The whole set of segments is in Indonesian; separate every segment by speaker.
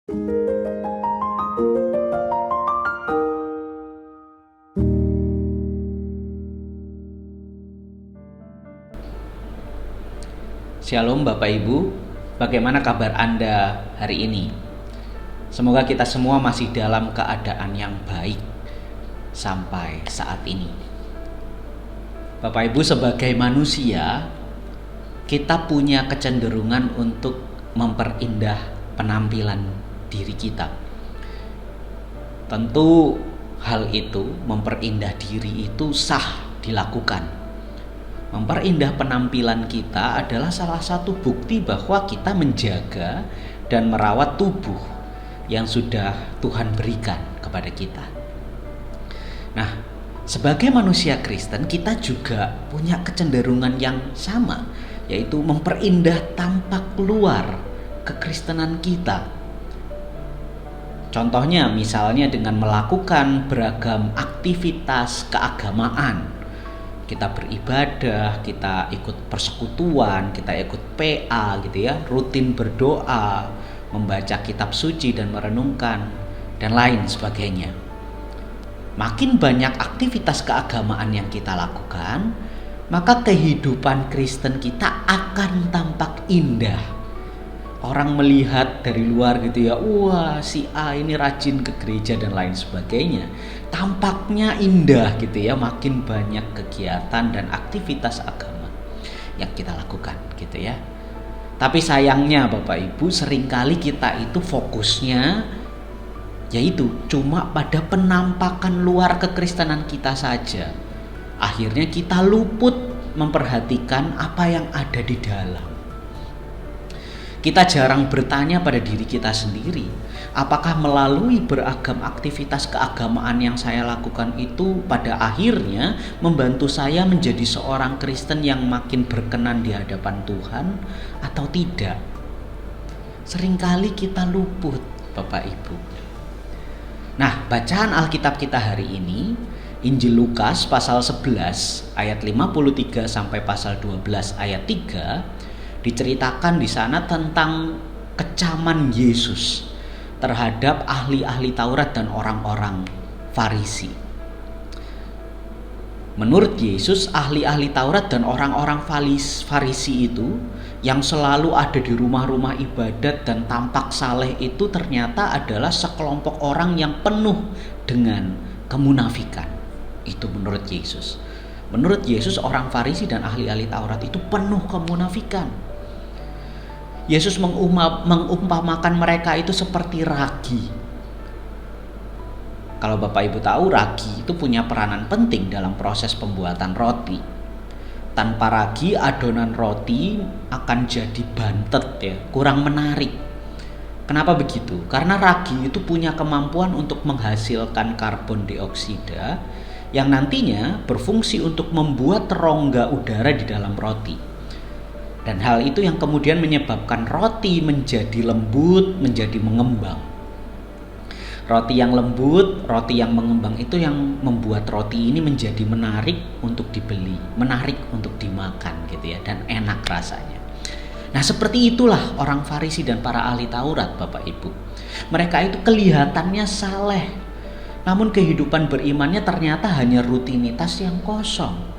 Speaker 1: Shalom Bapak Ibu, bagaimana kabar Anda hari ini? Semoga kita semua masih dalam keadaan yang baik sampai saat ini. Bapak Ibu, sebagai manusia, kita punya kecenderungan untuk memperindah penampilan diri kita. Tentu hal itu, memperindah diri itu sah dilakukan. Memperindah penampilan kita adalah salah satu bukti bahwa kita menjaga dan merawat tubuh yang sudah Tuhan berikan kepada kita. Nah, sebagai manusia Kristen kita juga punya kecenderungan yang sama, yaitu memperindah tampak luar kekristenan kita. Contohnya misalnya dengan melakukan beragam aktivitas keagamaan. Kita beribadah, kita ikut persekutuan, kita ikut PA gitu ya, rutin berdoa, membaca kitab suci dan merenungkan, dan lain sebagainya. Makin banyak aktivitas keagamaan yang kita lakukan, maka kehidupan Kristen kita akan tampak indah. Orang melihat dari luar gitu ya, wah si A ini rajin ke gereja dan lain sebagainya. Tampaknya indah gitu ya, makin banyak kegiatan dan aktivitas agama yang kita lakukan gitu ya. Tapi sayangnya Bapak Ibu, seringkali kita itu fokusnya yaitu cuma pada penampakan luar kekristenan kita saja. Akhirnya kita luput memperhatikan apa yang ada di dalam. Kita jarang bertanya pada diri kita sendiri, apakah melalui beragam aktivitas keagamaan yang saya lakukan itu pada akhirnya membantu saya menjadi seorang Kristen yang makin berkenan di hadapan Tuhan atau tidak? Seringkali kita luput, Bapak Ibu. Nah, bacaan Alkitab kita hari ini, Injil Lukas pasal 11 ayat 53 sampai pasal 12 ayat 3, diceritakan di sana tentang kecaman Yesus terhadap ahli-ahli Taurat dan orang-orang Farisi. Menurut Yesus, ahli-ahli Taurat dan orang-orang Farisi itu yang selalu ada di rumah-rumah ibadat dan tampak saleh itu ternyata adalah sekelompok orang yang penuh dengan kemunafikan. Itu menurut Yesus. Menurut Yesus, orang Farisi dan ahli-ahli Taurat itu penuh kemunafikan. Yesus mengumpamakan mereka itu seperti ragi. Kalau Bapak Ibu tahu, ragi itu punya peranan penting dalam proses pembuatan roti. Tanpa ragi, adonan roti akan jadi bantet ya, kurang menarik. Kenapa begitu? Karena ragi itu punya kemampuan untuk menghasilkan karbon dioksida yang nantinya berfungsi untuk membuat rongga udara di dalam roti. Dan hal itu yang kemudian menyebabkan roti menjadi lembut, menjadi mengembang. Roti yang lembut, roti yang mengembang itu yang membuat roti ini menjadi menarik untuk dibeli, menarik untuk dimakan gitu ya, dan enak rasanya. Nah, seperti itulah orang Farisi dan para ahli Taurat, Bapak Ibu. Mereka itu kelihatannya saleh, namun kehidupan berimannya ternyata hanya rutinitas yang kosong,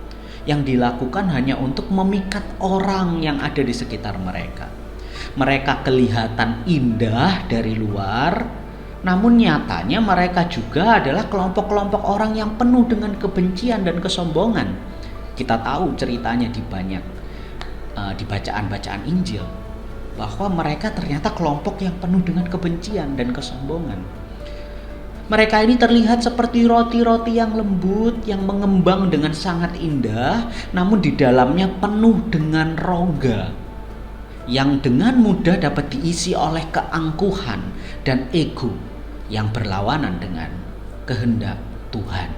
Speaker 1: yang dilakukan hanya untuk memikat orang yang ada di sekitar mereka. Mereka kelihatan indah dari luar, namun nyatanya mereka juga adalah kelompok-kelompok orang yang penuh dengan kebencian dan kesombongan. Kita tahu ceritanya di bacaan-bacaan Injil, bahwa mereka ternyata kelompok yang penuh dengan kebencian dan kesombongan. Mereka ini terlihat seperti roti-roti yang lembut, yang mengembang dengan sangat indah, namun di dalamnya penuh dengan rongga, yang dengan mudah dapat diisi oleh keangkuhan dan ego yang berlawanan dengan kehendak Tuhan.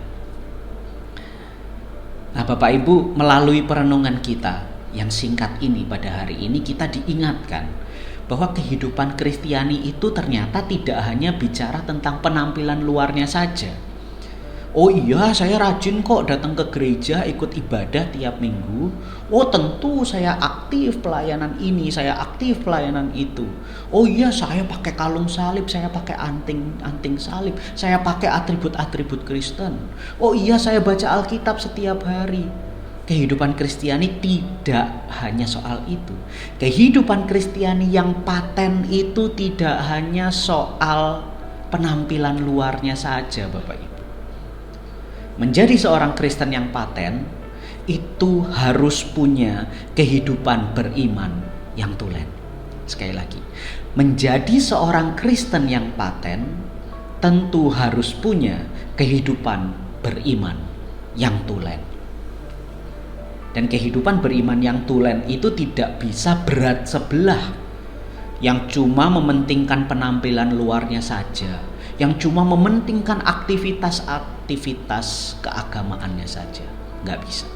Speaker 1: Nah, Bapak Ibu, melalui perenungan kita yang singkat ini pada hari ini, kita diingatkan bahwa kehidupan Kristiani itu ternyata tidak hanya bicara tentang penampilan luarnya saja. Oh iya, saya rajin kok datang ke gereja, ikut ibadah tiap minggu. Oh tentu saya aktif pelayanan ini, saya aktif pelayanan itu. Oh iya, saya pakai kalung salib, saya pakai anting salib, saya pakai atribut-atribut Kristen. Oh iya, saya baca Alkitab setiap hari. Kehidupan Kristiani tidak hanya soal itu. Kehidupan Kristiani yang paten itu tidak hanya soal penampilan luarnya saja, Bapak Ibu. Menjadi seorang Kristen yang paten itu harus punya kehidupan beriman yang tulen. Sekali lagi, menjadi seorang Kristen yang paten tentu harus punya kehidupan beriman yang tulen. Dan kehidupan beriman yang tulen itu tidak bisa berat sebelah, yang cuma mementingkan penampilan luarnya saja, yang cuma mementingkan aktivitas keagamaannya saja. Nggak bisa.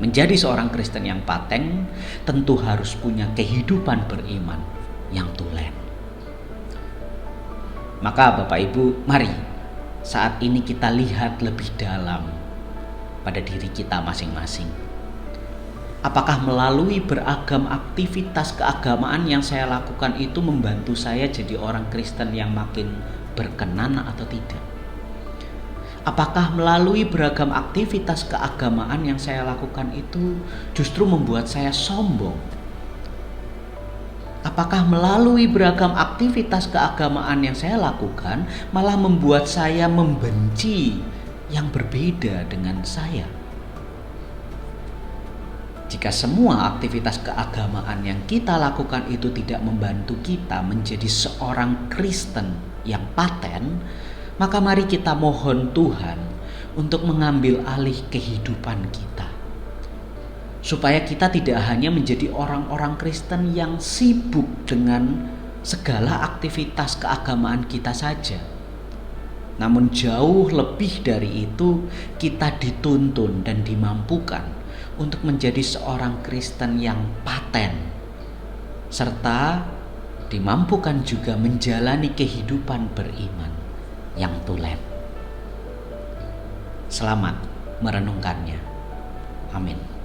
Speaker 1: Menjadi seorang Kristen yang paten tentu harus punya kehidupan beriman yang tulen. Maka Bapak Ibu, mari saat ini kita lihat lebih dalam pada diri kita masing-masing. Apakah melalui beragam aktivitas keagamaan yang saya lakukan itu membantu saya jadi orang Kristen yang makin berkenan atau tidak? Apakah melalui beragam aktivitas keagamaan yang saya lakukan itu justru membuat saya sombong? Apakah melalui beragam aktivitas keagamaan yang saya lakukan malah membuat saya membenci yang berbeda dengan saya? Jika semua aktivitas keagamaan yang kita lakukan itu tidak membantu kita menjadi seorang Kristen yang paten, maka mari kita mohon Tuhan untuk mengambil alih kehidupan kita. Supaya kita tidak hanya menjadi orang-orang Kristen yang sibuk dengan segala aktivitas keagamaan kita saja. Namun jauh lebih dari itu, kita dituntun dan dimampukan untuk menjadi seorang Kristen yang paten, serta dimampukan juga menjalani kehidupan beriman yang tulen. Selamat merenungkannya. Amin.